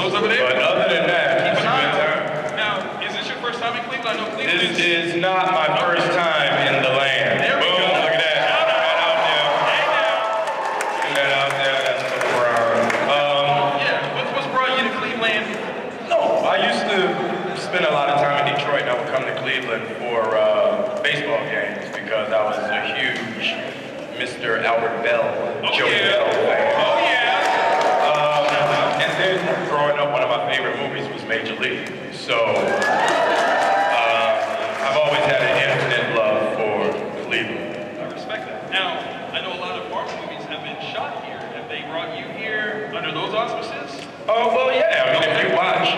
Those over there? But other than that, Keep it's an a eye good on time. it. Now, is this your first time in Cleveland? I know Cleveland This is not my first time in the land. There we Boom, go. look at that. Shout out. Hey now. See that out there? That's the brown. Yeah, what's brought you to Cleveland? No, I used to spend a lot of time in Detroit, and I would come to Cleveland for baseball games because I was a huge Mr. Albert Bell, Joey Bell fan. Oh yeah. And then growing up, one of my favorite movies was Major League. So I've always had an infinite love for Cleveland. I respect that. Now, I know a lot of Marvel movies have been shot here. Have they brought you here under those auspices? Oh, well, yeah. I mean, if you watch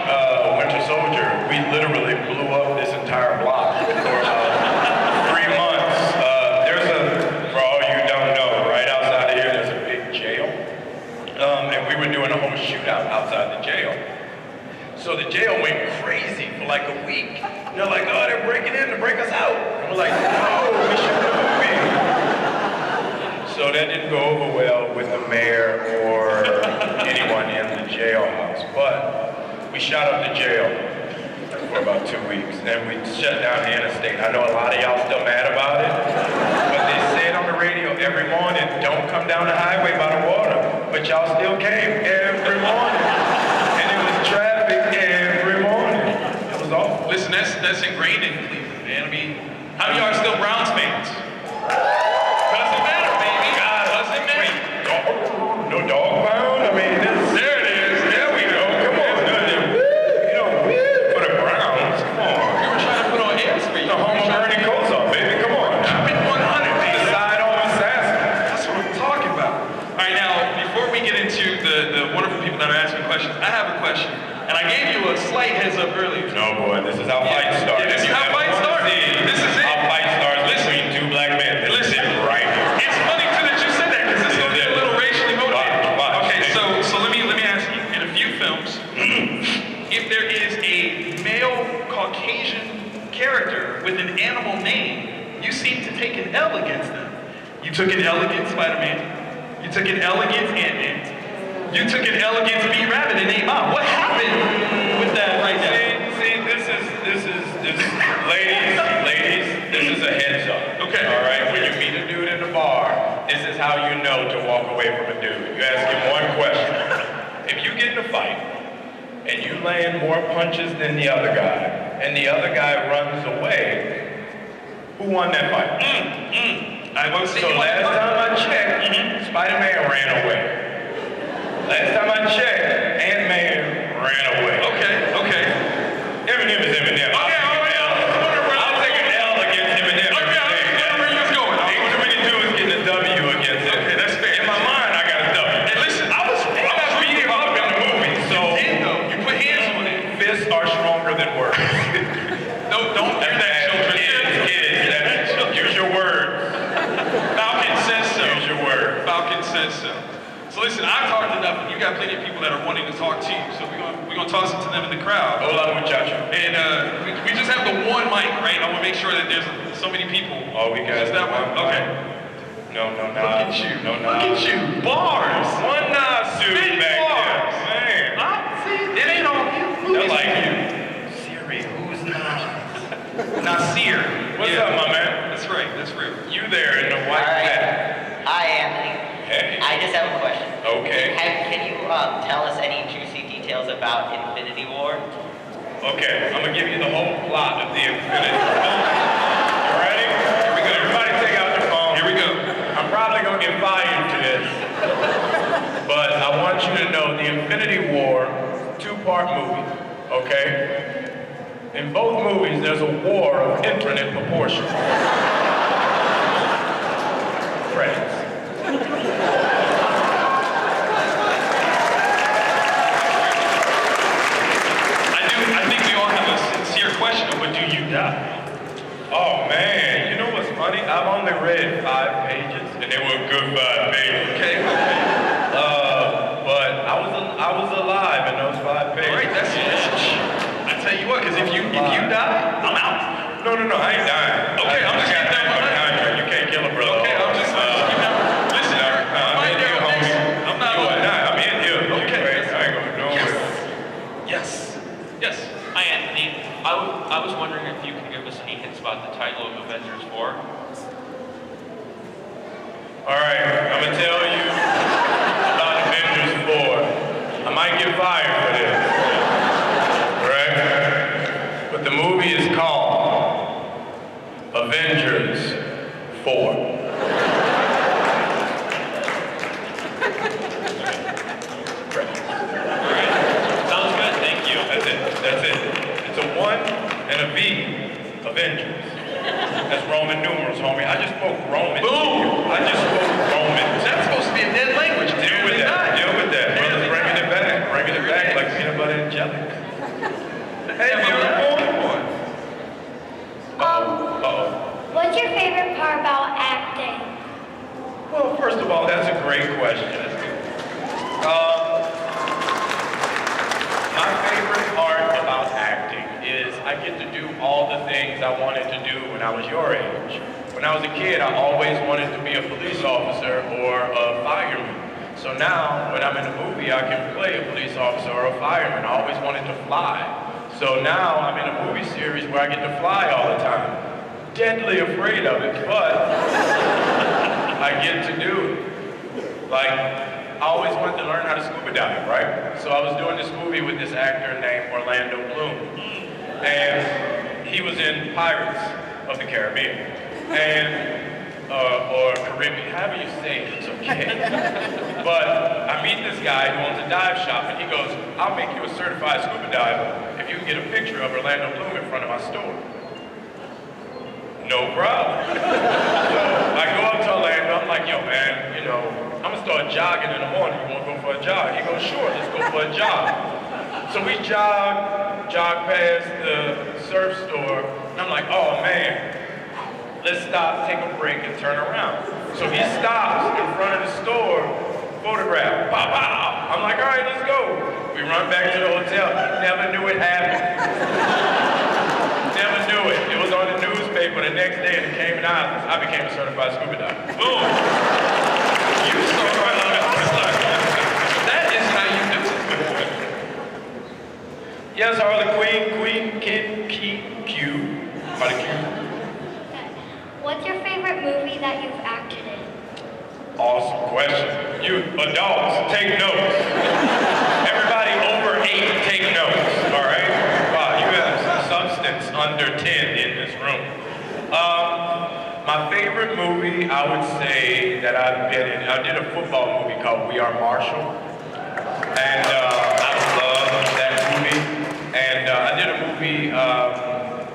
Winter Soldier, we literally blew up this entire block for 3 months. For all you don't know, right outside of here, there's a big jail. And we were doing a whole shootout outside the jail. So the jail went crazy for like a week. And they're like, oh, they're breaking in to break us out. And we're like, no, we shooting a movie. So that didn't go over well with the mayor or anyone in the jailhouse. But we shot up the jail for about 2 weeks. And we shut down the interstate. I know a lot of y'all still mad about it. But they said on the radio every morning, don't come down the highway by the water. But y'all still came every morning. And it was traffic every morning. It was awful. Listen, that's ingrained in Cleveland, man. I mean, how many are still Browns fans? Doesn't matter, baby. God, doesn't matter. No dog pound? I mean, There it is. there we go. Come on. You know, for the Browns. Come on. You were trying to put on airs for you. The home of Ernie Kosar, baby. Come on. Keep it 100, baby. The side on assassin. That's what I'm talking about. All right, now, before we get into the wonderful people that are asking questions, I have a question. And I gave you a slight heads up earlier. No, boy, this is how fight starts. Yeah, this is how fight starts. This is it. How fight starts between two black men. Listen, right here. it's funny too that you said that because it's going to get a little racially motivated. Watch. Okay, so let me ask you. In a few films, if there is a male Caucasian character with an animal name, you seem to take an L against them. You took an L against Spider-Man. You took an L against Ant-Man. You took an L against B-Rabbit and A-Mob. What happened with that right now? See, this is, ladies, this is a heads up. Okay. All right, when you meet a dude in the bar, this is how you know to walk away from a dude. You ask him one question. If you get in a fight, and you land more punches than the other guy, and the other guy runs away, who won that fight? I won't say So last time I checked, Spider-Man ran away. Last time I checked, Ant-Man ran away. Okay. Eminem is Eminem. Okay, I'll take an L against Eminem every day. where you was going. Ain't too many dudes getting a W against it. Okay, that's fair. In my mind, I got a W. And listen, I was beating him up in the movie, so you put hands on it. fists are stronger than words. No, don't do that, children. Use your words. Falcon says so. Use your words. Falcon says so. So listen, I've talked enough, and you got plenty of people that are wanting to talk to you. So we're gonna toss it to them in the crowd. Hola, muchacho. And we just have the one mic, right? I want to make sure that there's so many people. Oh, we got Just that one. Okay. No, Look at you. No, Look at you. Bars. One suit Big back bars. there. Man. See, it ain't all you. They're like you. Siri, who's Nasir. What's up, my man? That's right. That's real. You there in the All white right. hat. Hi, Anthony. Hey. I just have a question. Okay. Can you tell us any juicy details about Infinity War? Okay, I'm gonna give you the whole plot of the Infinity War. You ready? Here we go. Everybody take out your phone. Here we go. I'm probably gonna get fired for this. But I want you to know the Infinity War, 2-part movie, okay? In both movies, there's a war of infinite proportions. Credits. I think we all have a sincere question of, but do you die? Oh man, you know what's funny? I've only read 5 pages, and they were a good 5 pages. Okay. But I was alive in those 5 pages. All right, that's I tell you what, because if you die, I'm out. No, I ain't dying. Okay, I'm just getting that one. contract. You can't kill a brother. Okay, I'm just keep that. Listen, I'm in here, homie. I'm not. I'm in here. Okay. I ain't gonna do it. I was wondering if you could give us any hints about the title of Avengers 4. All right, I'm gonna tell you about Avengers 4. I might get fired for this, right? But the movie is called Avengers 4. Sounds good, thank you. That's it. It's a 1 and a V, Avengers. That's Roman numerals, homie. I just spoke Roman. Boom! I just spoke Roman. That's supposed to be a dead language. Deal with that. Brother's bringing it back. Bringing it back like peanut butter and jelly. Hey, beautiful. What's your favorite part about acting? Well, first of all, that's a great question. My favorite part about acting is I get to do all the things I wanted to do when I was your age. When I was a kid, I always wanted to be a police officer or a fireman. So now, when I'm in a movie, I can play a police officer or a fireman. I always wanted to fly. So now I'm in a movie series where I get to fly all the time. Deadly afraid of it, but I get to do it. Like, I always wanted to learn how to scuba dive, right? So I was doing this movie with this actor named Orlando Bloom. And he was in Pirates of the Caribbean. And, or Caribbean, however you say it, it's okay. But I meet this guy who owns a dive shop, and he goes, I'll make you a certified scuba diver if you can get a picture of Orlando Bloom in front of my store. No problem. So I go up to Orlando, I'm like, yo man, you know, I'm gonna start jogging in the morning. You wanna go for a jog? He goes, sure, let's go for a jog. So we jog past the surf store, and I'm like, oh man, let's stop, take a break, and turn around. So he stops in front of the store, photograph, pow, pow. I'm like, all right, let's go. We run back to the hotel. Never knew it happened. Never knew it. It was on the newspaper the next day in the Cayman Islands. I became a certified scuba diver. Boom. You so that is how you do it. Yes, Harley Queen, Kid, Q. Harley Q. What's your favorite movie that you've acted in? Awesome question. You adults, take notes. Everybody over 8, take notes, all right? Wow, you have some substance under 10 in this room. My favorite movie, I would say that I've been in, I did a football movie called We Are Marshall. And I love that movie. And I did a movie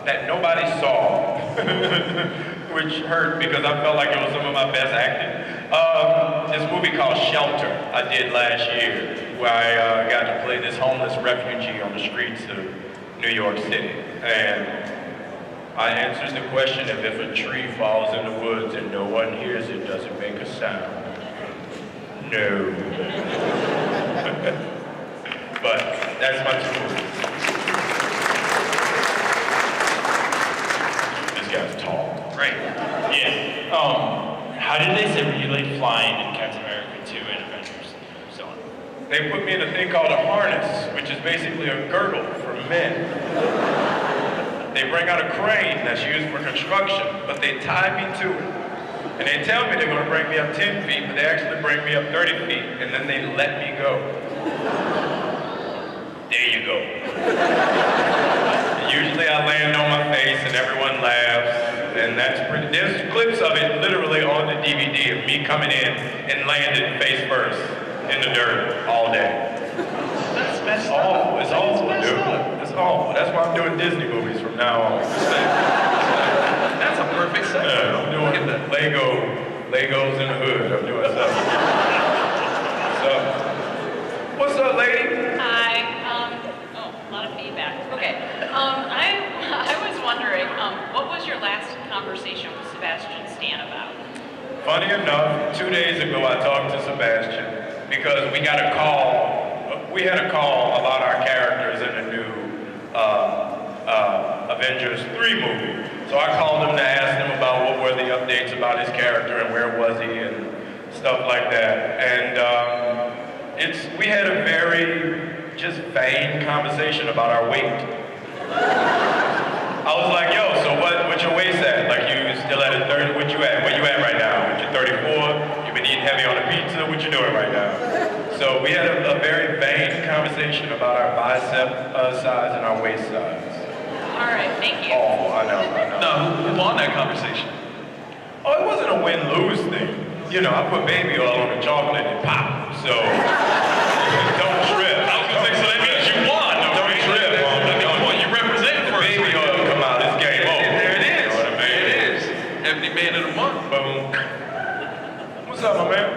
that nobody saw, which hurt because I felt like it was some of my best acting. This movie called Shelter I did last year, where I got to play this homeless refugee on the streets of New York City. And I answered the question of if a tree falls in the woods and no one hears it, does it make a sound? No. But that's my two movies. This guy's tall. Right. Yeah. How did they simulate flying in Captain America 2 and Avengers? So on. They put me in a thing called a harness, which is basically a girdle for men. They bring out a crane that's used for construction, but they tie me to it. And they tell me they're gonna bring me up 10 feet, but they actually bring me up 30 feet, and then they let me go. There you go. Usually I land on my face and everyone laughs, and that's pretty, there's clips of it literally on the DVD of me coming in and landing face first in the dirt all day. That's messed It's awful, it's awful, That's dude. messed up. It's awful. That's why I'm doing Disney movies from now on. That's a perfect segue. Yeah, I'm doing Legos in the hood. I'm doing stuff. So, what's up, lady? Hi. A lot of feedback. Okay. I was wondering, what was your last conversation with Sebastian Stan about? Funny enough, 2 days ago I talked to Sebastian because we got a call. We had a call about our characters in the new Avengers 3 movie. So I called him to ask him about what were the updates about his character and where was he and stuff like that. And we had a very just vain conversation about our weight. Thank you. Oh, I know. No, who won that conversation? Oh, it wasn't a win-lose thing. You know, I put baby oil on the chocolate and it popped. So, don't trip. I was gonna say, so that means you won. Don't trip, Mom. Come on, you represent for us. Baby oil come out, it's game over. There it is. You know what I mean? There it is. Ebony Man of the Month. Boom. What's up, my man?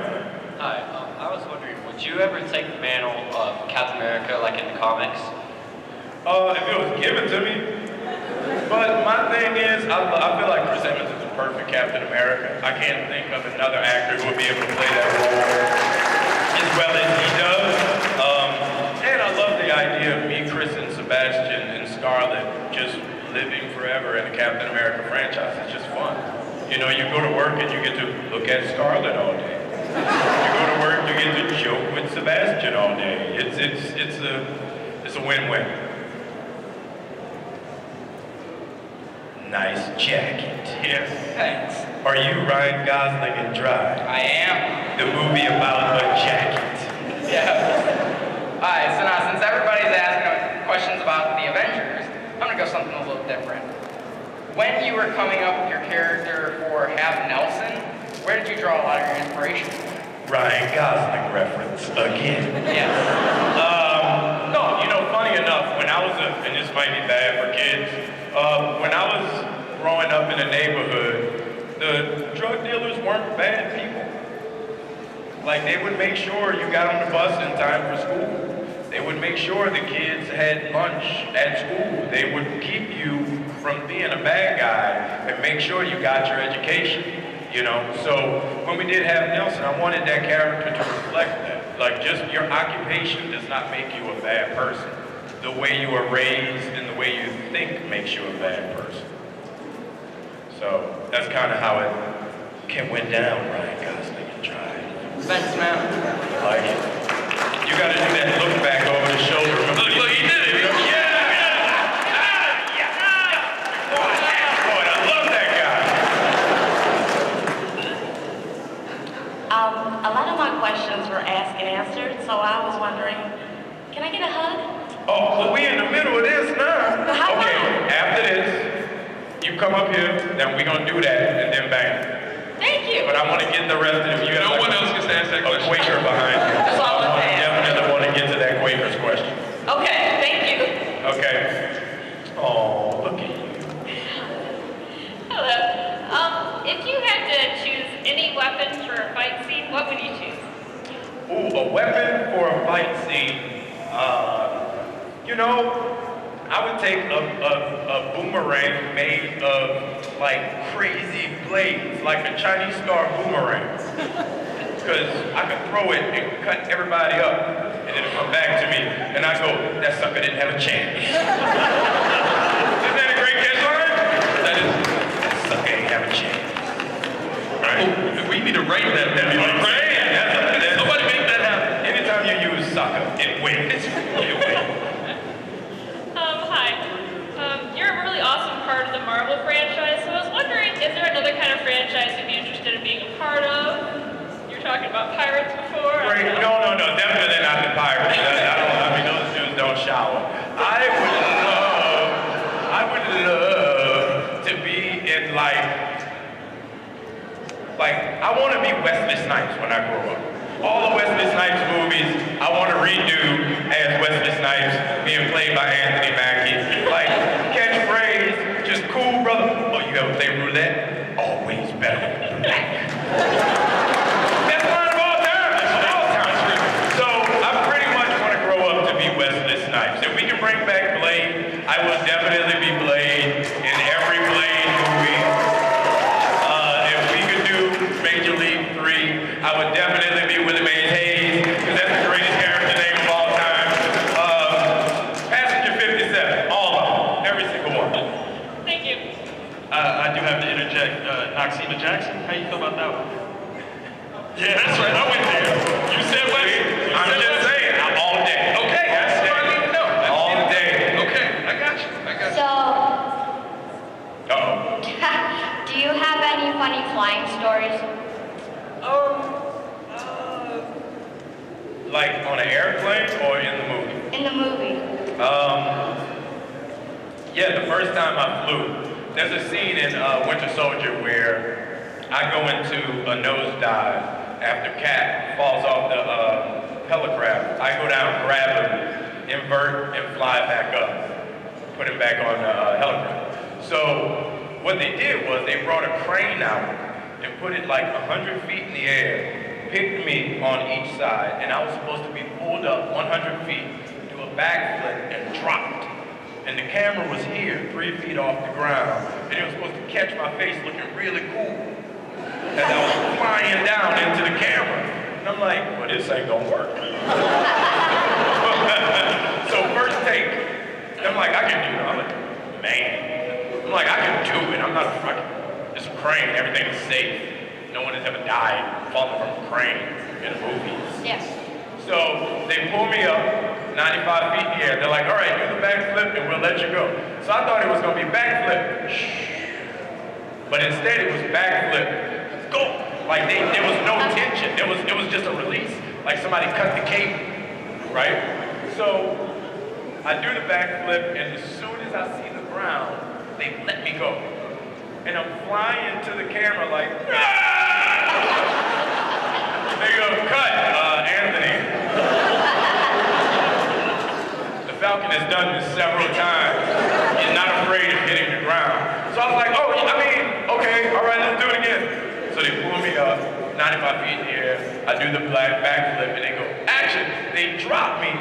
Hi, I was wondering, would you ever take the mantle of Captain America like in the comics? If it was given to me. But my thing is, I feel like Chris Evans is the perfect Captain America. I can't think of another actor who would be able to play that role as well as he does. And I love the idea of me, Chris, and Sebastian and Scarlett just living forever in the Captain America franchise. It's just fun. You know, you go to work and you get to look at Scarlett all day. You go to work, you get to joke with Sebastian all day. It's a win-win. Nice jacket. Yes. Thanks. Are you Ryan Gosling in Drive? I am. The movie about a jacket. Yeah. Alright, so now since everybody's asking questions about the Avengers, I'm gonna go something a little different. When you were coming up with your character for Half Nelson, where did you draw a lot of your inspiration from? Ryan Gosling reference again. Yes. No, you know, funny enough, when I was and this might be bad for kids, when I was growing up in the neighborhood, the drug dealers weren't bad people. Like, they would make sure you got on the bus in time for school. They would make sure the kids had lunch at school. They would keep you from being a bad guy and make sure you got your education, you know? So when we did have Nelson, I wanted that character to reflect that. Like, just your occupation does not make you a bad person. The way you are raised and the way you think makes you a bad person. So that's kind of how it went down, Ryan Gosling and Drive. Thanks, man. Like it. You got to do that look back over the shoulder. Look, he did it. Yeah! Boy, I love that guy. A lot of my questions were asked and answered, so I was wondering, can I get a hug? Oh, well, we in the middle of this now. How Okay, long? after this, you come up here, then we're going to do that, and then bang. Thank you. But I want to get the rest of you. No one else gets to ask that A question. Quaker behind you. That's all I wanted to ask. Definitely want to get to that Quaker's question. Okay, thank you. Okay. Oh, look at you. Hello. If you had to choose any weapon for a fight scene, what would you choose? Ooh, a weapon for a fight scene. You know, I would take a boomerang made of like crazy blades, like a Chinese star boomerang. Because I could throw it and cut everybody up, and it'll come back to me, and I go, that sucker didn't have a chance. Isn't that a great catchline? That sucker ain't have a chance. Right? Oh, we need to write that down. Right? Somebody make that happen. Anytime you use sucker, it wins. It wins. Hi. You're a really awesome part of the Marvel franchise, so I was wondering, is there another kind of franchise you'd be interested in being a part of? You were talking about pirates before. Right. No, definitely not the pirates. I mean, those dudes don't shower. I would love to be in I want to be Wesley Snipes when I grow up. All the Wesley Snipes movies, I want to redo as Wesley Snipes being played by Anthony Mackie. Like, catchphrase, just cool, brother. Oh, you ever play roulette? Always better with black. Best line of all time. All time. So I pretty much want to grow up to be Wesley Snipes. If we can bring back Blade, I will definitely be Blade in every Blade movie. If we could do Major League 3, I would definitely be Willie Mays Hayes, because that's the greatest character name of all time. Passenger 57, all of them, every single one. Thank you. I do have to interject. Noxina Jackson, how you feel about that one? Yeah, that's right. I went there. You said Wesley. I'm just saying, I'm all day. Okay, that's what I need to know. All day. Okay, I got you. So, Uh-oh. do you have any funny flying stories? Like on an airplane or in the movie? In the movie. Yeah, the first time I flew, there's a scene in Winter Soldier where I go into a nosedive after Cap falls off the helicraft. I go down, grab him, invert, and fly back up, put him back on the helicraft. So what they did was they brought a crane out and put it like 100 feet in the air, picked me on each side, and I was supposed to be pulled up 100 feet, do a backflip, and dropped. And the camera was here, 3 feet off the ground, and it was supposed to catch my face looking really cool as I was flying down into the camera. And I'm like, well, this ain't gonna work. So first take, I'm like, I can do it. I'm like, man. I'm like, I can do it. I'm not a fucking, it's a crane, everything is safe. No one has ever died falling from a crane in a movie. Yes. So they pull me up 95 feet in the air. They're like, all right, do the backflip and we'll let you go. So I thought it was gonna be backflip. But instead it was backflip. Go! Like there was no tension. It was just a release. Like somebody cut the cable, right? So I do the backflip, and as soon as I see the ground, they let me go. And I'm flying to the camera like, ah! They go, cut, Anthony. The Falcon has done this several times. He's not afraid of hitting the ground. So I was like, oh, I mean, okay, all right, let's do it again. So they pull me up, 95 feet in the air. I do the black backflip, and they go, action. They drop me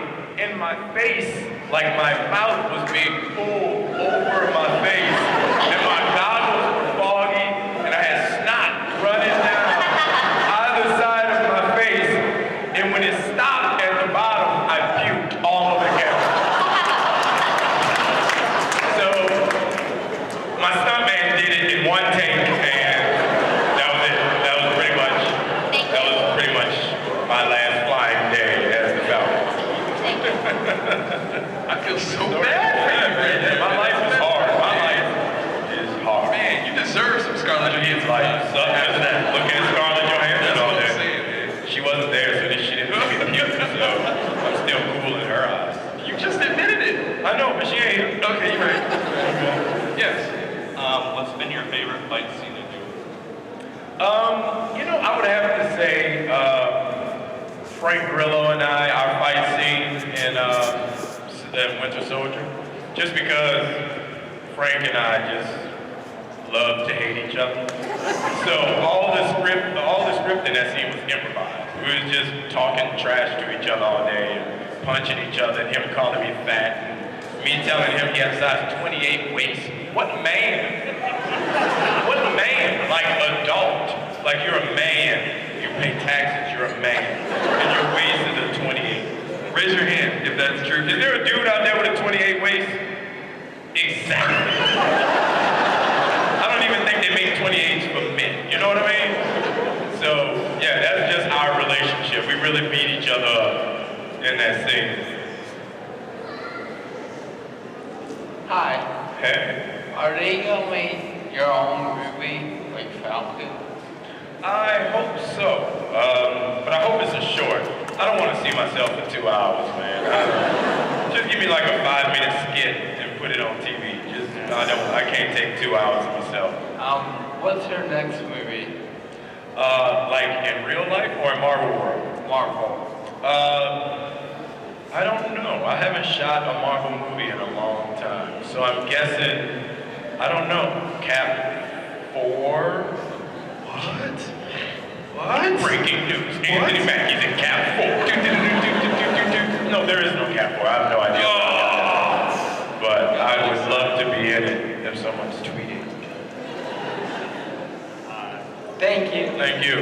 in my face, like my mouth was being pulled over my face, and my goggles were foggy, and I had snot running down either side of my face, and when it stopped at the bottom, I puked all over the camera. So my stuntman did it in one take, and that was it. That was pretty much my last flying day as the Falcon. I feel so bad for you, man. My life is hard. My life is hard. Man, you deserve some Scarlett Johansson. Life sucks after that. Look at Scarlett Johansson That's all what I'm there. saying, man. She wasn't there, so she didn't see me puke, so I'm still cool in her eyes. You just admitted it. I know, but she ain't here. Okay, you're right. Yes. What's been your favorite fight scene to do? I would have to say Frank Grillo and I, our fight scene in Winter Soldier, just because Frank and I just love to hate each other. So all the script in that scene was improvised. We was just talking trash to each other all day, and punching each other, and him calling me fat, and me telling him he had size 28 waist. What man? What man? Like adult. Like you're a man. You pay taxes, you're a man. And your waist is a 28. Raise your hand if that's true. Is there a dude out there with a 28 waist? Exactly. I don't even think they make 28s for men. You know what I mean? So, yeah, that's just our relationship. We really beat each other up in that scene. Hi. Hey. Are they gonna make your own movie like Falcon? I hope so, but I hope it's a short. I don't want to see myself for 2 hours, man. Just give me like a 5-minute skit and put it on TV. I can't take 2 hours of myself. What's your next movie? Like in real life or in Marvel world? Marvel. I don't know. I haven't shot a Marvel movie in a long time, so I'm guessing. I don't know. Cap 4. What? Breaking news. Anthony Mackie's in Cap 4. No, there is no Cap 4. I have no idea. But I would love to be in it if someone's tweeting. Thank you. Thank you.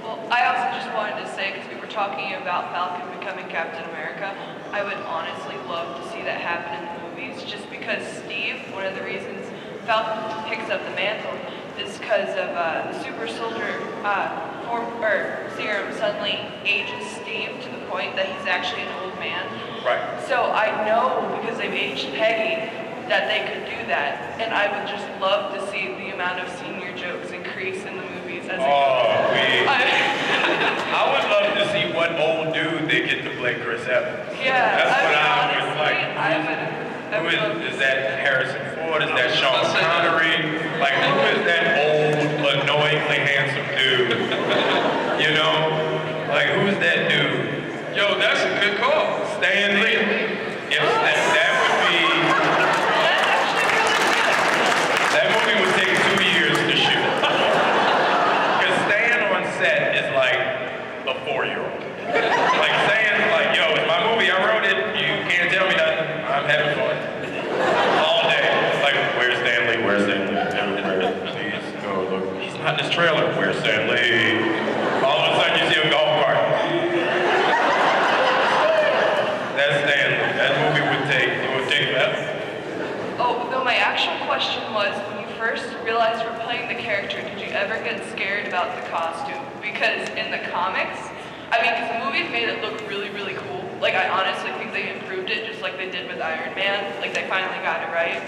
Well, I also just wanted to say, because we were talking about Falcon becoming Captain America, I would honestly love to see that happen in the movies, just because Steve, one of the reasons Falcon picks up the mantle is because of the super soldier serum suddenly ages Steve to the point that he's actually an old man. Right. So I know, because they've aged Peggy, that they could do that, and I would just love to see the amount of senior jokes increase in the movies as it goes. I would love to see what old dude they get to play Chris Evans. Yeah, That's what I would honestly, like. Who is that Harrison Ford? Is that Sean I'll say that. Connery? Like, who is that old, annoyingly handsome dude? You know? Like, who's that dude? Yo, that's a good call. Stan Lee. If that would be, that movie would take 2 years to shoot. Because Stan on set is like a 4-year-old. Like Stan's like, yo, it's my movie, I wrote it, you can't tell me nothing, I'm having fun. All day. Like, where's Stan Lee? Where's Stan Lee? Please go look. He's not in this trailer. Where's Stan Lee? All of a sudden you see a golf cart. That's Stan Lee. That movie would take forever. Oh, no, my actual question was, when you first realized you were playing the character, did you ever get scared about the costume? Because in the comics, I mean, because the movies made it look really, really cool. Like, I honestly think they improved it just like they did with Iron Man. Like, they finally got it right.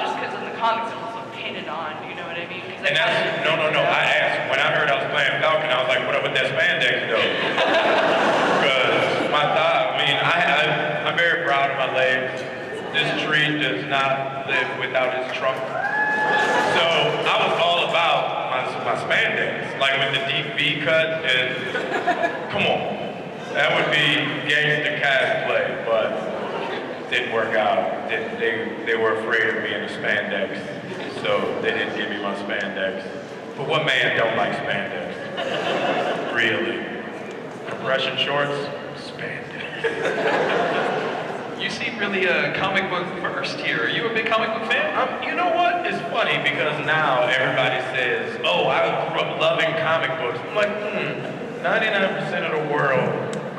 Just because in the comics it was painted on, you know what I mean? And that's, no. I asked, when I heard I was playing Falcon, I was like, what up with that spandex though? Because my thigh, I mean, I'm very proud of my legs. This tree does not live without its trunk. So I was all about my spandex, like with the deep V cut, and come on. That would be gangster cosplay, but didn't work out. They were afraid of me in the spandex, so they didn't give me my spandex. But what man don't like spandex? Really? Compression shorts? Spandex. You seem really comic book versed here. Are you a big comic book fan? You know what? It's funny because now everybody says, oh, I grew up loving comic books. I'm like, 99% of the world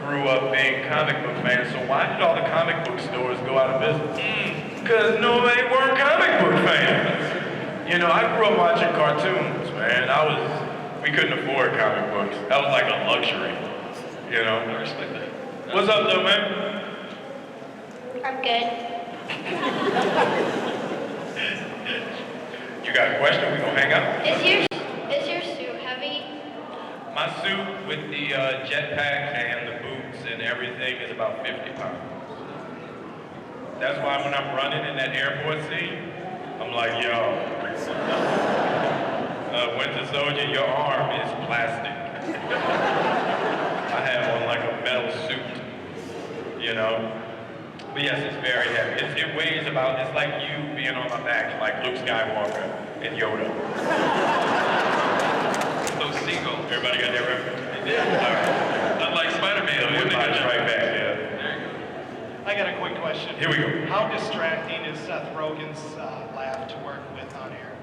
grew up being comic book fans, so why did all the comic book stores go out of business? Because nobody weren't comic book fans. You know, I grew up watching cartoons, man. We couldn't afford comic books. That was like a luxury, you know? I respect that. What's up, though, man? I'm good. You got a question? We gonna hang out? Is your suit heavy? My suit with the jetpack and the boots and everything is about 50 pounds. That's why when I'm running in that airport scene, I'm like, yo, Winter Soldier, your arm is plastic. I have on like a metal suit, you know? But yes, it's very heavy. It weighs about, it's like you being on my back, like Luke Skywalker and Yoda. Those seagulls. Everybody got that reference? Yeah. All right. Unlike Spider-Man. It lies right back, yeah. There you go. I got a quick question. Here we go. How distracting is Seth Rogen's laugh to work with on air?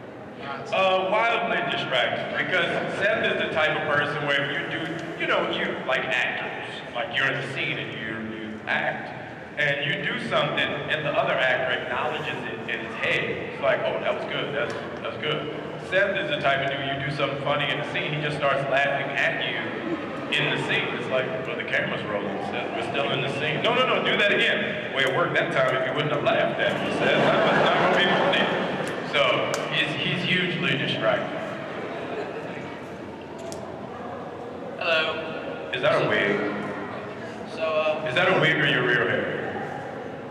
Wildly distracting, because Seth is the type of person where if you do, you know, you like actors, like you're in the scene and you act, and you do something and the other actor acknowledges it in his head. It's like, oh, that was good, that's good. Seth is the type of dude, you do something funny in the scene, he just starts laughing at you in the scene. It's like, well, the camera's rolling, Seth, we're still in the scene. No, do that again. Well, it worked that time if you wouldn't have laughed at me, Seth. That's not gonna be funny. So, he's hugely distracting. Hello. Is that a wig? So, Is that a wig or your real hair?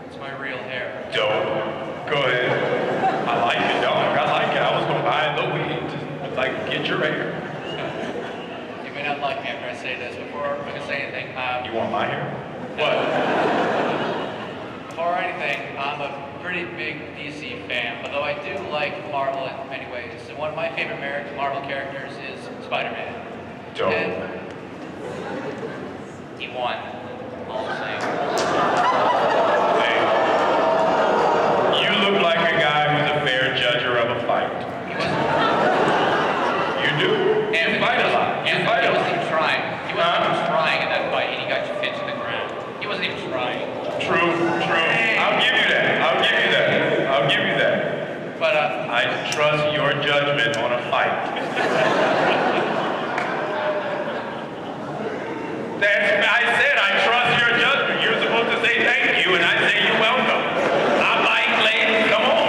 it's my real hair. Dope. Go ahead. I like it, dog. I like it. I was gonna buy the wig to like get your hair. You may not like me after I say this. Before I'm gonna say anything, You want my hair? What? before anything, I'm a pretty big DC fan, although I do like Marvel in many ways. And one of my favorite Marvel characters is Spider-Man. Dope. And he won. All the same. Hey. You look like a guy who's a fair judger of a fight. He wasn't. You do. And You fight a lot. You fight he a lot. wasn't even trying. He wasn't even trying in that fight, and he got you fit to the ground. He wasn't even trying. True. I'll give you that. But I trust your judgment on a fight. I said I trust your judgment. You're supposed to say thank you, and I say you're welcome. I'm like, ladies, come on.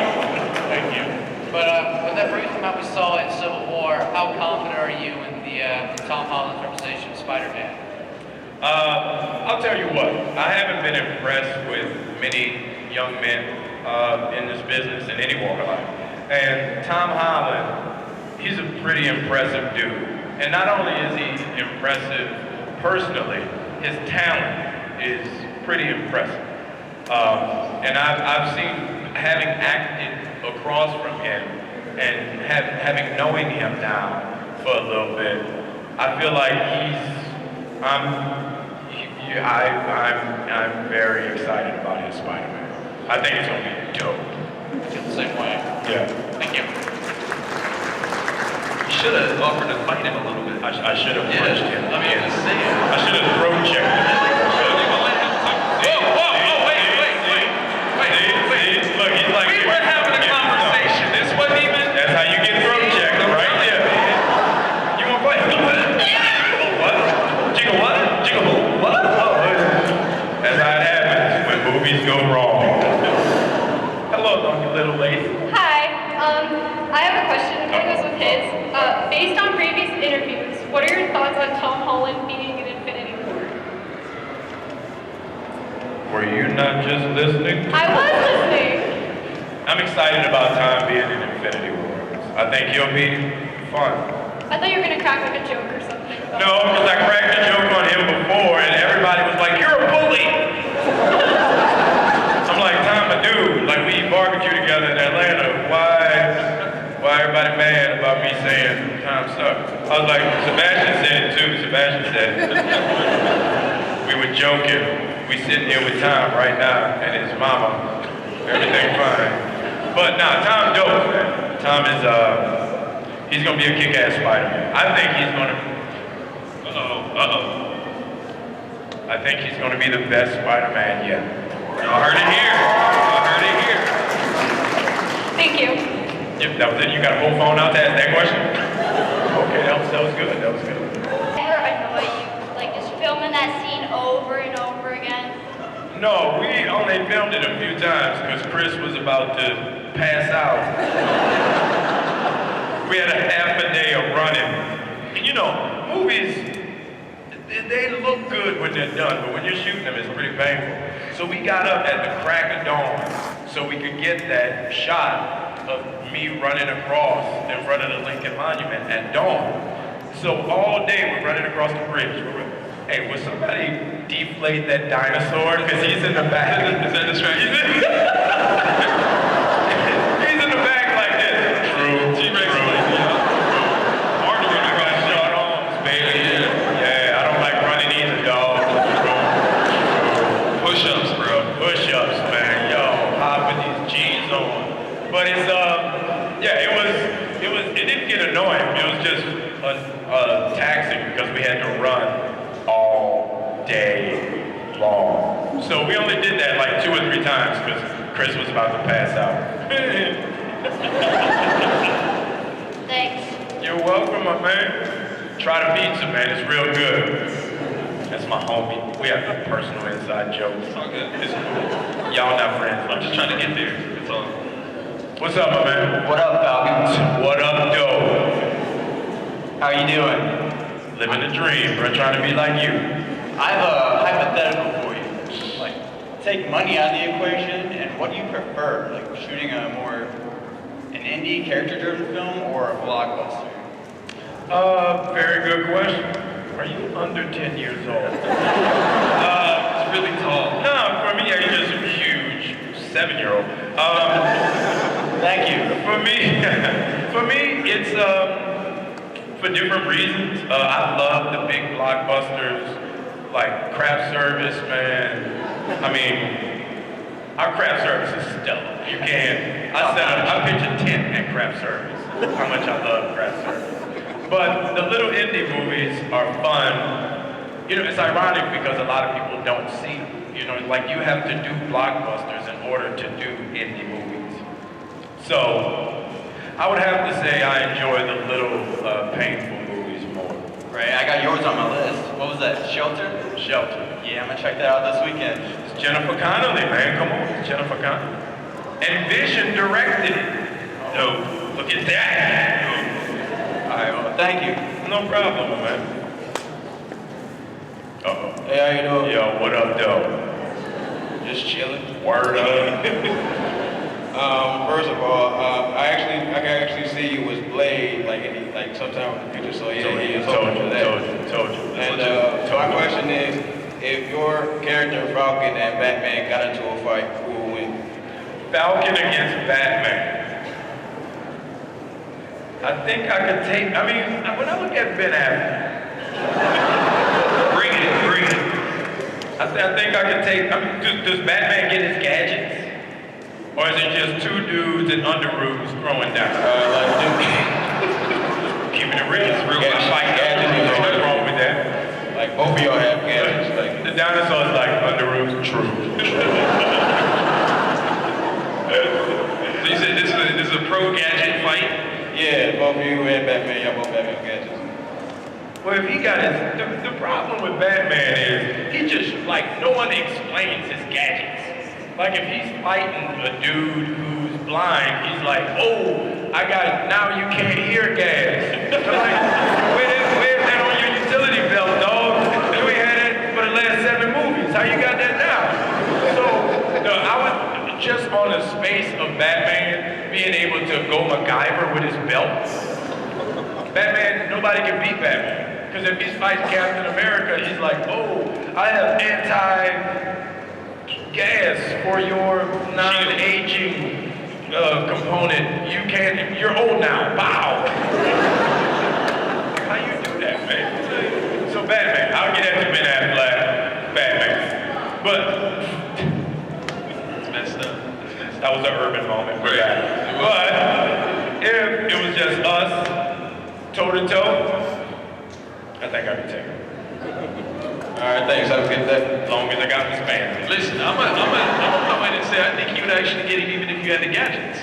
Thank you. But with that brief amount we saw in Civil War, how confident are you in the Tom Holland's representation of Spider-Man? I'll tell you what. I haven't been impressed with many young men in this business in any walk of life. And Tom Holland, he's a pretty impressive dude. And not only is he impressive personally, his talent is pretty impressive. And I've seen, having acted across from him and having knowing him now for a little bit, I feel like I'm very excited about his Spider-Man. I think it's gonna be dope. I feel the same way. Yeah. Thank you. You should have offered to fight him a little bit. I should have punched him. I mean, I'm just saying. I should have throat checked him. Look, he's like, We were having a conversation. This wasn't even. that's how you get throat checked, right there. You want to fight? What? Jiggle what? Jiggle who? What? Oh, that's how it happens when movies go wrong. Hello, you little lady. Hi, I have a question that goes with his. Based on previous interviews, what are your thoughts on Tom Holland being in Infinity War? Were you not just listening? I was listening. I'm excited about Tom being in Infinity War. I think he'll be fun. I thought you were gonna crack like a joke or something. No, because I cracked a joke on him before and everybody was like, you're a bully! I'm like, Tom, a dude, like we eat barbecue together in Atlanta. Why everybody mad about me saying Tom sucks? I was like, Sebastian said it too. Sebastian said it. We were joking. We sitting here with Tom right now and his mama. Everything fine. But nah, Tom dope, man. Tom is he's gonna be a kick-ass Spider-Man. I think he's gonna I think he's gonna be the best Spider-Man yet. Y'all heard it here. Y'all heard it here. Thank you. Yep, that was it. You got a whole phone out to ask that question? Okay, that was good. That was good. Ever annoy you? Like just filming that scene over and over again? No, we only filmed it a few times because Chris was about to pass out. We had a half a day of running. And you know, movies, they look good when they're done, but when you're shooting them, it's pretty painful. So we got up at the crack of dawn so we could get that shot of me running across in front of the Lincoln Monument at dawn. So all day we're running across the bridge. Hey, will somebody deflate that dinosaur? Because he's in the back. Is that distraction? He's in the back like this. True. T-Rex like, hard to run across Short arms, baby. Yeah, I don't like running either, dog. push-ups, bro. Push-ups, man. Yo, hopping these G's on. But it's it didn't get annoying. It was just taxing because we had to run all day long. So we only did that like 2 or 3 times because Chris was about to pass out. Thanks. You're welcome, my man. Try the pizza, man. It's real good. That's my homie. We have personal inside jokes. It's all good. It's cool. Y'all not friends. I'm just trying to get there. It's all. What's up, my man? What up, Falcon? What up, dope? How you doing? Living the dream, bro. Trying to be like you. I have a hypothetical for you. Like, take money out of the equation, and what do you prefer? Like, shooting an indie character-driven film or a blockbuster? Very good question. Are you under 10 years old? It's really tall. No, for me, you're just a huge 7-year-old. Thank you. For me, it's for different reasons. I love the big blockbusters, like craft service, man. I mean, our craft service is stellar. You can, I pitch a tent at craft service. How much I love craft service. But the little indie movies are fun. You know, it's ironic because a lot of people don't see them. You know, like you have to do blockbusters in order to do indie movies. So, I would have to say I enjoy the little painful movies more. Right, I got yours on my list. What was that, Shelter? Shelter. Yeah, I'm gonna check that out this weekend. It's Jennifer Connelly, man. Come on, it's Jennifer Connelly. And Vision directed it. So, look at that. All right, well, thank you. No problem, man. Uh-oh. Hey, how you doing? Yo, what up, though? Just chilling. Word up. First of all, I can actually see you was Blade, like sometime in the future. So yeah, he is open for that. Told you. And my question is, if your character Falcon and Batman got into a fight, who would win? Falcon against Batman. I think I could take, when I look at Ben Affleck, bring it. I think I could take, does Batman get his gadgets? Or is it just two dudes in underoos throwing down? Keeping it real. Gadgets. Nothing wrong with that. Like both of y'all have gadgets. Like the dinosaur's like underoos, true. So you said this is a pro gadget fight? Yeah, both of you and Batman, y'all both have your gadgets. Well, if he got the problem with Batman is he just, no one explains his gadgets. Like if he's fighting a dude who's blind, he's like, oh, I got now you can't hear gas. I'm like, where's that on your utility belt, dog? You ain't had that for the last 7 movies. How you got that now? So, I was just on the space of Batman being able to go MacGyver with his belt. Batman, nobody can beat Batman. Because if he's fighting Captain America, he's like, oh, I have anti-gas for your non-aging component. You're old now. Bow. How you do that, man? So Batman, I'll get at the Ben Affleck, Batman. But it's messed up. That was an urban moment for that. But if it was just us, toe to toe, I think I can take it. Alright, thanks. Have a good day. As long as I got this band. Listen, I'm gonna come in and say I think you would actually get it even if you had the gadgets.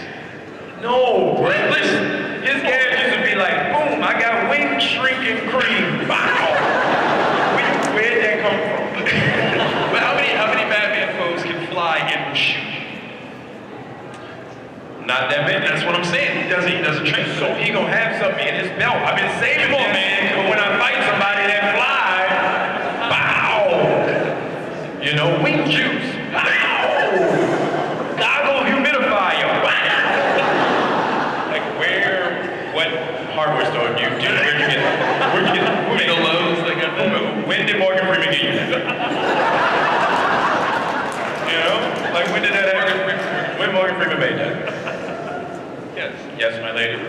No, listen, his gadgets would be like, boom, I got wing shrinking cream. Wow. Where'd that come from? But how many Batman foes can fly and will shoot? Not that many. That's what I'm saying. He doesn't train. So he gonna have something in his belt. I've been saving him, man. But when I fight somebody that fly, bow. You know, wing juice. Bow. Goggle humidifier. Wow. Like what hardware store do you get? Where'd you get? The Lowe's, they got that. When did Morgan Freeman get you that? You know? Like when did that happen? When Morgan Freeman made that? Yes, my lady.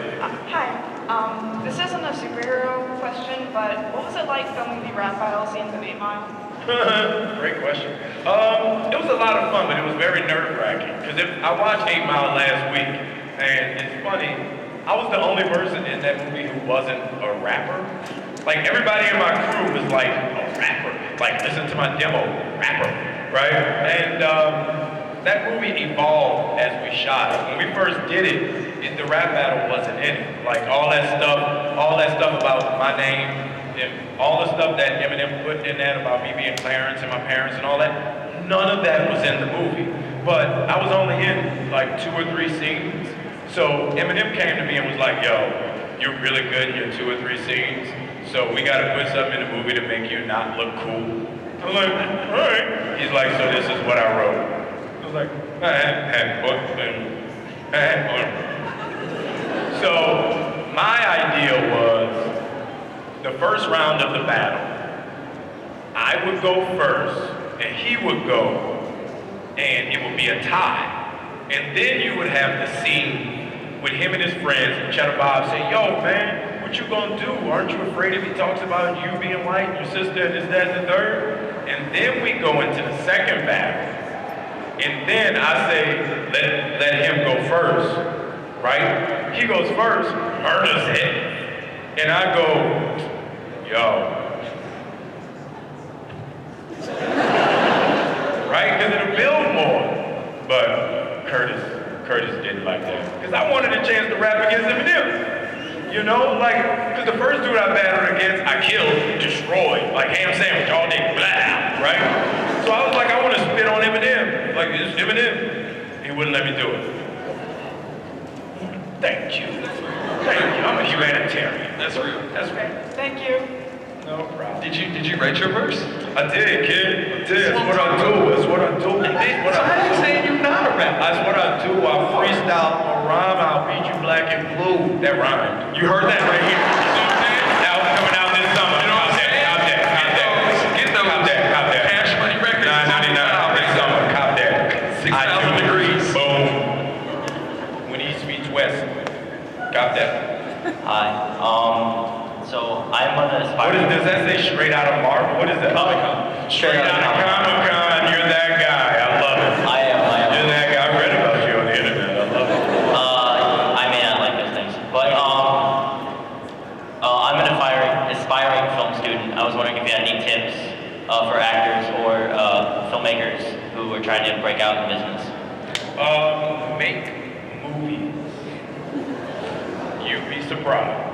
Hi. This isn't a superhero question, but what was it like filming the rap battle scenes in 8 Mile? Great question. It was a lot of fun, but it was very nerve-wracking. Because I watched 8 Mile last week, and it's funny, I was the only person in that movie who wasn't a rapper. Like, everybody in my crew was like, a rapper. Like, listen to my demo, rapper, right? And that movie evolved as we shot it. When we first did it, the rap battle wasn't in it. Like all that stuff about my name, and all the stuff that Eminem put in that about me being Clarence and my parents and all that, none of that was in the movie. But I was only in like 2 or 3 scenes. So Eminem came to me and was like, yo, you're really good in your 2 or 3 scenes, so we gotta put something in the movie to make you not look cool. I was like, all right. He's like, so this is what I wrote. I was like, so my idea was the first round of the battle, I would go first and he would go, and it would be a tie. And then you would have the scene with him and his friends and Cheddar Bob say, yo man, what you gonna do? Aren't you afraid if he talks about you being white and your sister and this, that, and the third? And then we go into the second battle. And then I say, let him go first, right? He goes first, murders it. And I go, yo. Right? Because it'll build more. But Curtis didn't like that. Because I wanted a chance to rap against Eminem. You know, because the first dude I battled against, I killed, destroyed, like ham sandwich all day, blah, right? So I was like, I want to spit on Eminem. Like, it's Eminem. He wouldn't let me do it. Thank you. I'm a humanitarian. That's real. That's right. Thank you. No problem. Did you write your verse? I did, kid. I did. That's what I do. That's what I do. So how do you say you're not a rapper? That's what I do. I freestyle a rhyme. I'll beat you black and blue. That rhymed. You heard that right here. You see what I'm saying? Now coming out this summer. You know what I'm saying? Cop that. Get those. Cop that. Cash Money Records. $9.99 this summer. Cop that. 6,000 degrees. Boom. When East meets West. Cop that. Hi. So I'm an What aspiring. does that say? Straight out of Marvel? What is that? Comic-Con. Straight out of Comic-Con. You're that guy. I love it. I am. You're that guy. I read about you on the internet. I love it. I may not like those things, but I'm an aspiring film student. I was wondering if you had any tips for actors or filmmakers who are trying to break out in the business. Make movies. You'd be surprised.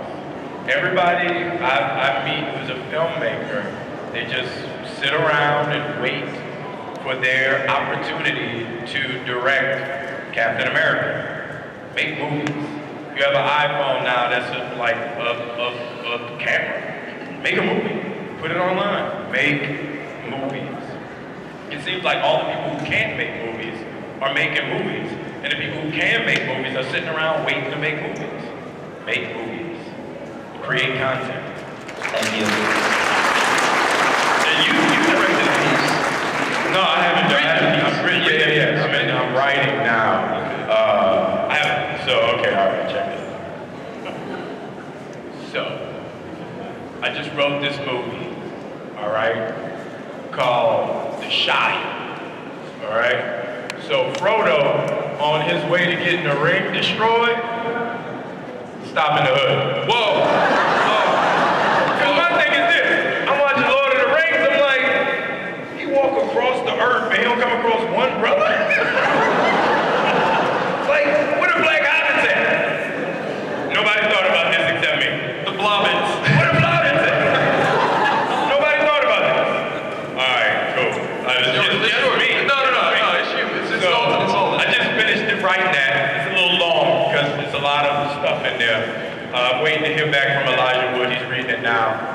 Everybody I meet who's a filmmaker, they just sit around and wait for their opportunity to direct Captain America. Make movies. You have an iPhone now that's like a camera. Make a movie. Put it online. Make movies. It seems like all the people who can't make movies are making movies. And the people who can make movies are sitting around waiting to make movies. Make movies. Create content. Thank you. And you directed a piece. No, I haven't done it. I'm writing now. I haven't. So, okay, all right, check it. So, I just wrote this movie, all right, called The Shire, all right? So, Frodo, on his way to getting the ring destroyed, stop in the hood. Whoa! Because my thing is this, I'm watching Lord of the Rings, I'm like, he walk across the earth, but he don't come across one brother? Like, where the black hobbits at? Nobody thought about this except me. The blobbits. Where the blobbits at? Nobody thought about this. All right, cool. It's just me. No, it's you. It's all. I just finished writing that. It's a little long because there's a lot of stuff in there. I'm waiting to hear back from Elijah Wood. He's reading it now.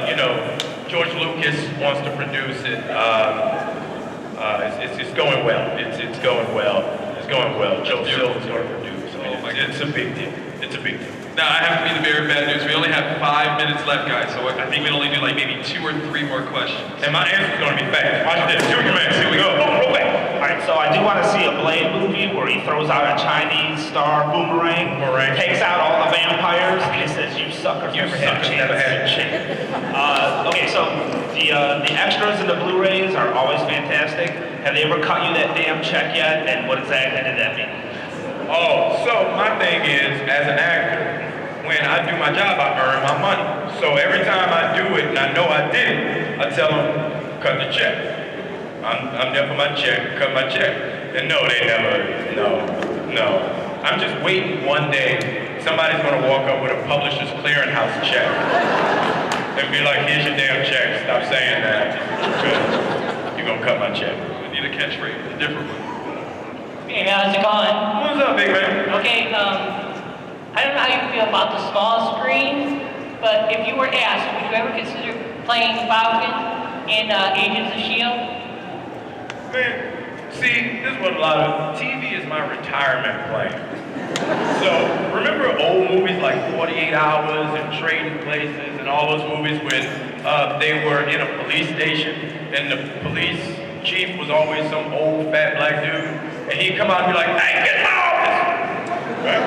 You know, George Lucas wants to produce it. It's going well. It's going well. It's going well. Joe Silver's going to produce. I mean, it's a big deal. It's a big deal. Now, I have to be the bearer of bad news. We only have 5 minutes left, guys, so I think we can only do like maybe 2 or 3 more questions. And my answer's going to be fast. Watch this. Here we go. Here we go. Boom, roll back. All right, so I do want to see a Blade movie where he throws out a Chinese star boomerang, takes out all the vampires, and he says, "You suckers never had a chance." Okay, so the extras in the Blu-rays are always fantastic. Have they ever cut you that damn check yet? And what exactly did that mean? Oh, so my thing is, as an actor, when I do my job, I earn my money. So every time I do it, and I know I did it, I tell them, cut the check. I'm there for my check, cut my check. And no, they never, no. I'm just waiting one day, somebody's gonna walk up with a Publishers Clearinghouse check and be like, here's your damn check, stop saying that. Good. You're gonna cut my check. We need a catchphrase, a different one. Hey, how's it going? What's up, big man? Okay, I don't know how you feel about the small screen, but if you were asked, would you ever consider playing Falcon in Agents of S.H.I.E.L.D.? Man, see, this is what a lot of, TV is my retirement plan. So, remember old movies like 48 Hours and Trading Places and all those movies when they were in a police station and the police chief was always some old fat black dude and he'd come out and be like, hey, get my office! Right?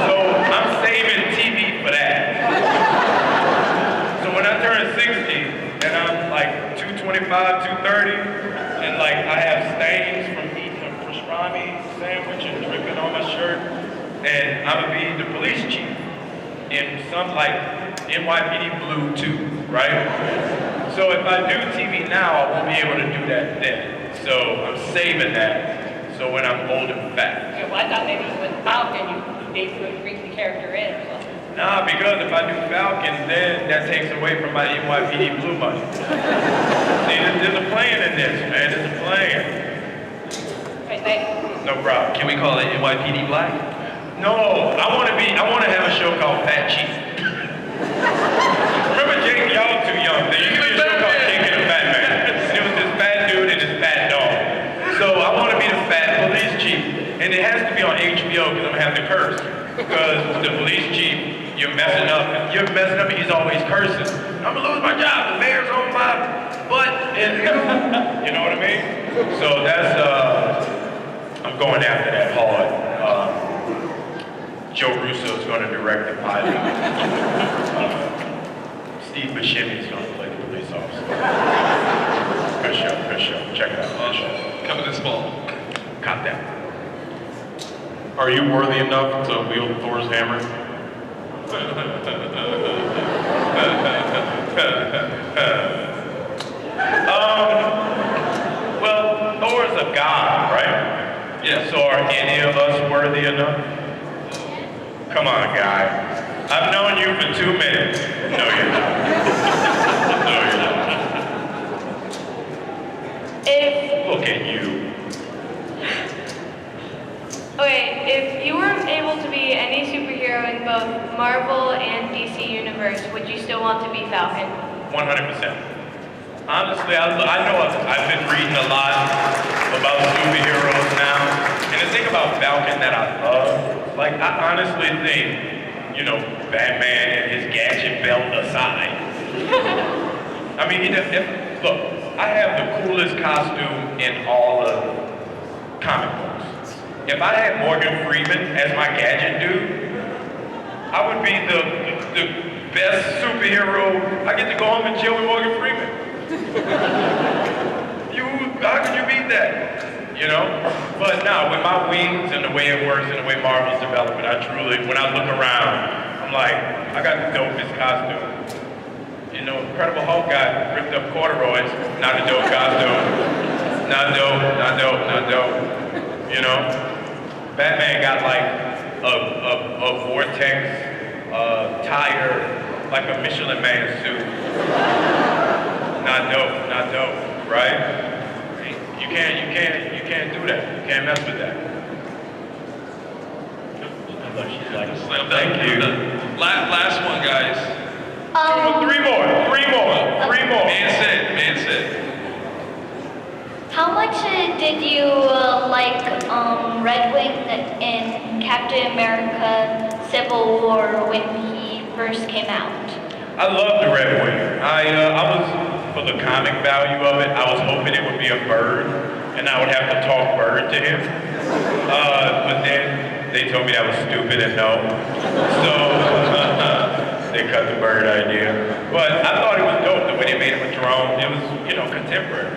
So, I'm saving TV for that. So when I turn 60 and I'm like 225, 230, and like I have stains from eating a pastrami sandwich and dripping on my shirt, and I'm gonna be the police chief in some like NYPD Blue 2, right? So if I do TV now, I won't be able to do that then. So I'm saving that, so when I'm old and fat. Yeah, well, I thought maybe with Falcon, they would bring the character in or something. Nah, because if I do Falcon, then that takes away from my NYPD Blue money. See, there's a plan in this, man. There's a plan. Right, thanks. No problem. Can we call it NYPD Black? No, I want to have a show called Fat Chief. Remember Jake? Y'all too young. There used to be a show called Jake and the Fat Man. And it was this fat dude and this fat dog. And it has to be on HBO because I'm gonna have to curse. Because the police chief, you're messing up, and he's always cursing. I'm gonna lose my job, the mayor's on my butt, and you know what I mean? So that's, I'm going after that hard. Joe Russo's gonna direct the pilot. Steve Buscemi's gonna play the police officer. Good show, check it out, good show. Coming this fall. Cop that. Are you worthy enough to wield Thor's hammer? Well, Thor's a god, right? Yeah. So are any of us worthy enough? Come on, guy. I've known you for 2 minutes. No, you're not. No, you're not. Look at you. Okay, if you were able to be any superhero in both Marvel and DC Universe, would you still want to be Falcon? 100%. Honestly, I know I've been reading a lot about superheroes now, and the thing about Falcon that I love, like I honestly think, you know, Batman and his gadget belt aside. I mean, look, I have the coolest costume in all of comic books. If I had Morgan Freeman as my gadget dude, I would be the best superhero. I get to go home and chill with Morgan Freeman. How could you beat that? You know? But no, with my wings and the way it works and the way Marvel's developing, I truly, when I look around, I'm like, I got the dopest costume. You know, Incredible Hulk got ripped up corduroys, not a dope costume. Not dope. You know? Batman got like a vortex tire, like a Michelin Man suit. Not dope, right? You can't do that. You can't mess with that. Thank you. Last one, guys. Three more. Man said. How much did you like Red Wing in Captain America Civil War when he first came out? I love the Red Wing. I was, for the comic value of it, I was hoping it would be a bird, and I would have to talk bird to him. But then they told me that was stupid and no. So they cut the bird idea. But I thought it was dope the way they made him a drone. It was, you know, contemporary.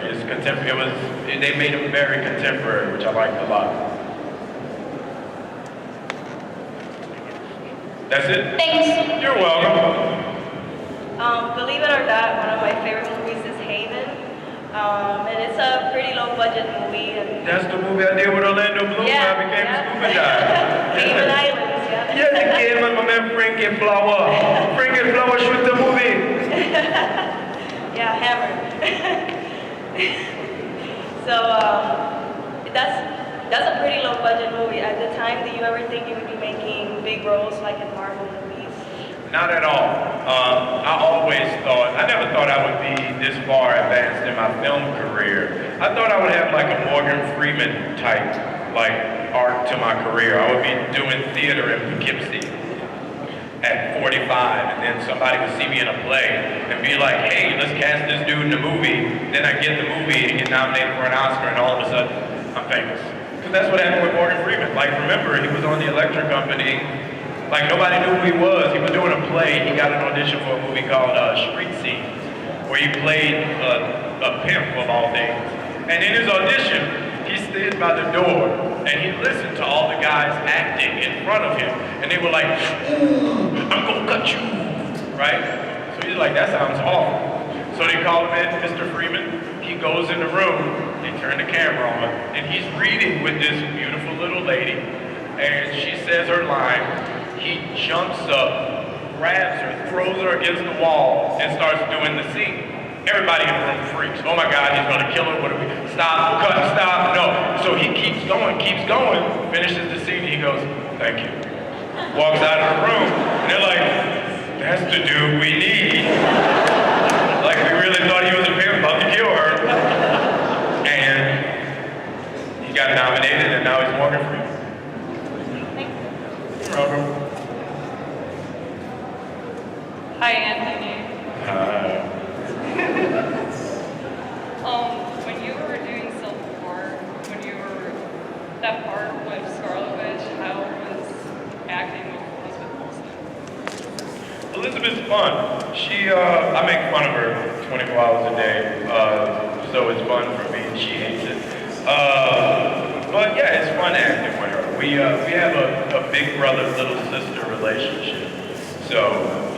They made him very contemporary, which I liked a lot. That's it? Thanks. You're welcome. Believe it or not, one of my favorite movies is Haven. And it's a pretty low budget movie. And that's the movie I did with Orlando Bloom. I became a scuba diver. Haven Islands, yeah. Yeah, the game with my man Frankie Flower. Frankie Flower shoot the movie. Yeah, Hammer. So that's a pretty low budget movie. At the time, did you ever think you would be making big roles like in Marvel movies? Not at all. I never thought I would be this far advanced in my film career. I thought I would have like a Morgan Freeman type, like arc to my career. I would be doing theater in Poughkeepsie at 45, and then somebody would see me in a play and be like, hey, let's cast this dude in the movie. Then I get the movie and get nominated for an Oscar, and all of a sudden, I'm famous. Because that's what happened with Morgan Freeman. Like, remember, he was on the Electric Company. Like, nobody knew who he was. He was doing a play. He got an audition for a movie called Street Scene, where he played a pimp of all things. And in his audition, he stood by the door, and he listened to all the guys acting in front of him. And they were like, ooh, I'm gonna cut you, right? So he's like, that sounds awful. So they called him in, Mr. Freeman. He goes in the room, they turn the camera on, and he's reading with this beautiful little lady, and she says her line. He jumps up, grabs her, throws her against the wall, and starts doing the scene. Everybody in the room freaks. Oh my God, he's gonna kill her. What do we, stop, cut, stop, no. So he keeps going, finishes the scene, he goes, thank you. Walks out of the room, and they're like, that's the dude we need. Like we really thought he was a pimp about to kill her. And he got nominated, and now he's Morgan Freeman. that part with Scarlet Witch? How was acting with Elizabeth Olsen? Elizabeth's fun. I make fun of her 24 hours a day, so it's fun for me. She hates it. But yeah, it's fun acting with her. We have a big brother, little sister relationship. So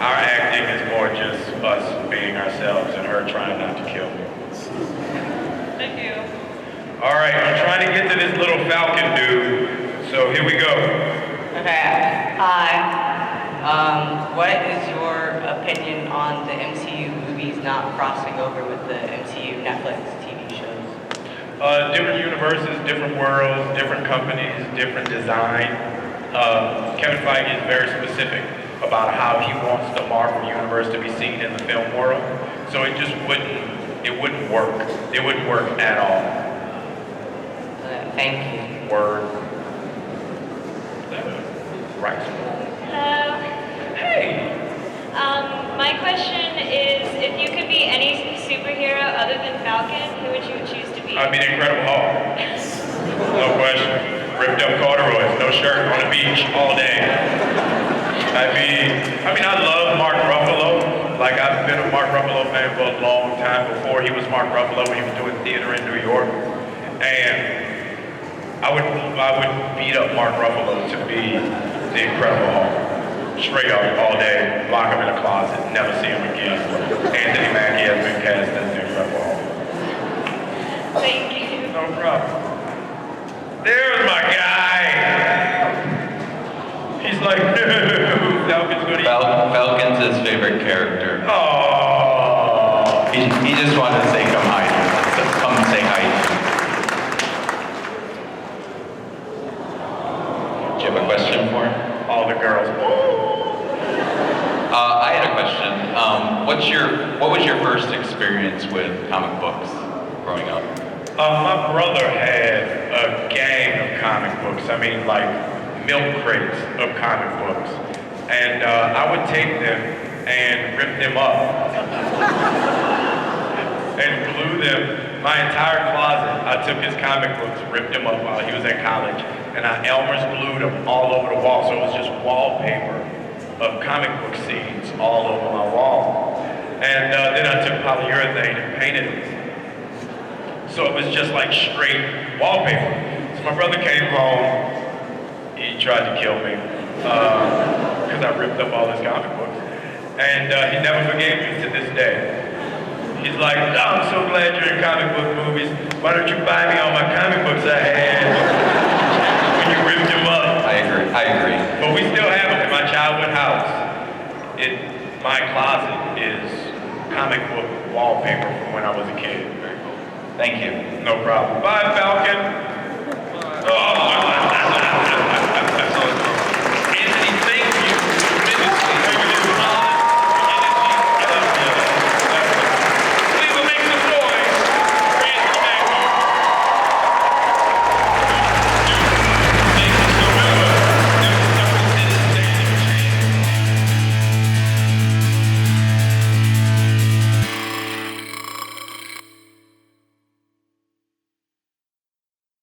our acting is more just us being ourselves and her trying not to kill me. Thank you. All right, I'm trying to get to this little Falcon dude. So here we go. Okay. Hi. What is your opinion on the MCU movies not crossing over with the MCU Netflix TV shows? Different universes, different worlds, different companies, different design. Kevin Feige is very specific about how he wants the Marvel universe to be seen in the film world. So it just wouldn't work. It wouldn't work at all. Thank you. Word. Right. Hello. Hey. My question is, if you could be any superhero other than Falcon, who would you choose to be? I'd be the Incredible Hulk. No question. Ripped up corduroys, no shirt, on the beach all day. I love Mark Ruffalo. Like, I've been a Mark Ruffalo fan for a long time before he was Mark Ruffalo when he was doing theater in New York. And I would beat up Mark Ruffalo to be the Incredible Hulk. Straight up, all day, lock him in a closet, never see him again. Anthony Mackie has been cast as the Incredible Hulk. Thank you. No problem. There's my guy. He's like, no, Falcon's gonna eat. Falcon's his favorite character. Oh. He just wanted to say come hi. Come say hi. Do you have a question for him? All the girls. I had a question. What was your first experience with comic books growing up? My brother had a gang of comic books. Like milk crates of comic books. And I would take them and rip them up. And glue them. My entire closet, I took his comic books, ripped them up while he was at college, and I Elmer's glued them all over the wall. So it was just wallpaper of comic book scenes all over my wall. And then I took polyurethane and painted them. So it was just like straight wallpaper. So my brother came home, he tried to kill me because I ripped up all his comic books. And he never forgave me to this day. He's like, oh, I'm so glad you're in comic book movies. Why don't you buy me all my comic books I had when you ripped them up? I agree. But we still have them in my childhood house. My closet is comic book wallpaper from when I was a kid. Thank you. No problem. Bye, Falcon.